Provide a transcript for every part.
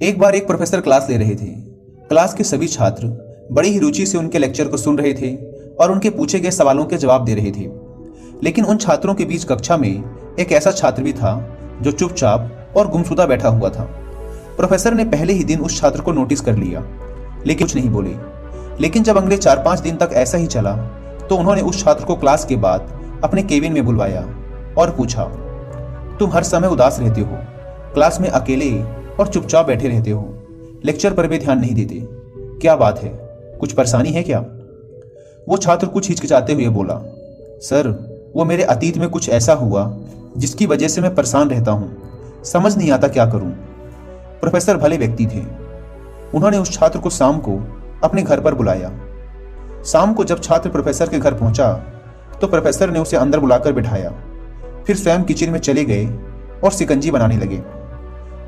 एक बार एक professor class ले रहे थे। क्लास के सभी छात्र बड़ी ही रुचि से उनके लेक्चर को सुन रहे थे और उनके पूछे गए सवालों के जवाब दे रहे थे। लेकिन उन छात्रों के बीच कक्षा में एक ऐसा छात्र भी था जो चुपचाप और गुमशुदा बैठा हुआ था। प्रोफेसर ने पहले ही दिन उस छात्र को नोटिस कर लिया, लेकिन कुछ नहीं बोले। लेकिन जब अगले 4-5 दिन तक ऐसा ही चला तो उन्होंने उस छात्र को क्लास के बाद अपने केबिन में बुलवाया और पूछा, तुम हर समय उदास रहते हो, क्लास में अकेले और चुपचाप बैठे रहते हो, लेक्चर पर भी ध्यान नहीं देते, क्या बात है, कुछ परेशानी है क्या? वो छात्र कुछ हिचकिचाते हुए बोला, सर वो मेरे अतीत में कुछ ऐसा हुआ जिसकी वजह से मैं परेशान रहता हूँ, समझ नहीं आता क्या करूँ। प्रोफेसर भले व्यक्ति थे। उन्होंने उस छात्र को शाम को अपने घर पर बुलाया। शाम को जब छात्र प्रोफेसर के घर पहुंचा तो प्रोफेसर ने उसे अंदर बुलाकर बिठाया। फिर स्वयं किचन में चले गए और शिकंजी बनाने लगे।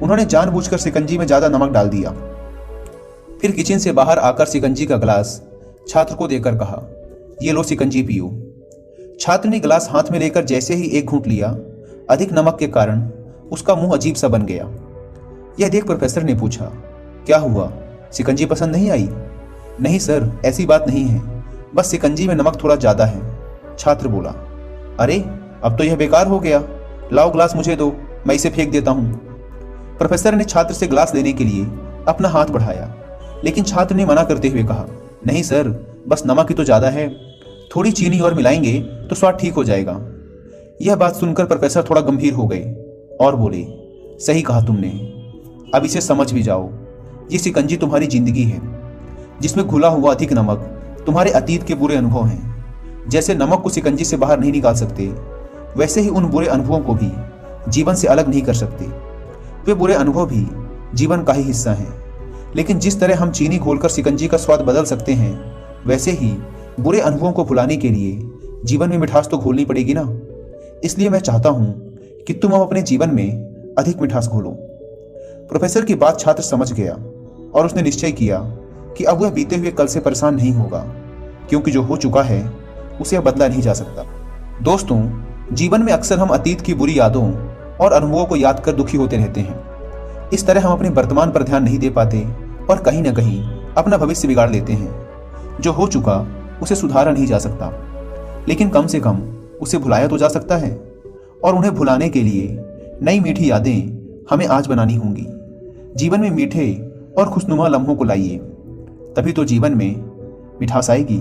उन्होंने जानबूझकर शिकंजी में ज्यादा नमक डाल दिया। फिर किचन से बाहर आकर शिकंजी का गिलास छात्र को देकर कहा, ये लो शिकंजी पियो। छात्र ने गिलास हाथ में लेकर जैसे ही एक घूंट लिया, अधिक नमक के कारण उसका मुंह अजीब सा बन गया। यह देख प्रोफेसर ने पूछा, क्या हुआ, शिकंजी पसंद नहीं आई? नहीं सर, ऐसी बात नहीं है, बस शिकंजी में नमक थोड़ा ज्यादा है। छात्र बोला, अरे अब तो यह बेकार हो गया, लाओ ग्लास मुझे दो, मैं इसे फेंक देता हूं। प्रोफेसर ने छात्र से ग्लास लेने के लिए अपना हाथ बढ़ाया, लेकिन छात्र ने मना करते हुए कहा, नहीं सर, बस नमक ही तो ज्यादा है, थोड़ी चीनी और मिलाएंगे तो स्वाद ठीक हो जाएगा। यह बात सुनकर प्रोफेसर थोड़ा गंभीर हो गए और बोले, सही कहा तुमने, अब इसे समझ भी जाओ। ये शिकंजी तुम्हारी जिंदगी है, जिसमें घुला हुआ अधिक नमक तुम्हारे अतीत के बुरे अनुभव हैं। जैसे नमक को शिकंजी से बाहर नहीं निकाल सकते, वैसे ही उन बुरे अनुभवों को भी जीवन से अलग नहीं कर सकते। वे बुरे अनुभव भी जीवन का ही हिस्सा हैं। लेकिन जिस तरह हम चीनी घोलकर शिकंजी का स्वाद बदल सकते हैं, वैसे ही बुरे अनुभवों को भुलाने के लिए जीवन में मिठास तो घोलनी पड़ेगी ना। इसलिए मैं चाहता हूं कि तुम अब अपने जीवन में अधिक मिठास घोलो। प्रोफेसर की बात छात्र समझ गया और उसने निश्चय किया कि अब वह बीते हुए कल से परेशान नहीं होगा, क्योंकि जो हो चुका है उसे अब बदला नहीं जा सकता। दोस्तों, जीवन में अक्सर हम अतीत की बुरी यादों और अनुभवों को याद कर दुखी होते रहते हैं। इस तरह हम अपने वर्तमान पर ध्यान नहीं दे पाते और कहीं ना कहीं अपना भविष्य बिगाड़ लेते हैं। जो हो चुका उसे सुधारा नहीं जा सकता, लेकिन कम से कम उसे भुलाया तो जा सकता है। और उन्हें भुलाने के लिए नई मीठी यादें हमें आज बनानी होंगी। जीवन में मीठे और खुशनुमा लम्हों को लाइए, तभी तो जीवन में मिठास आएगी।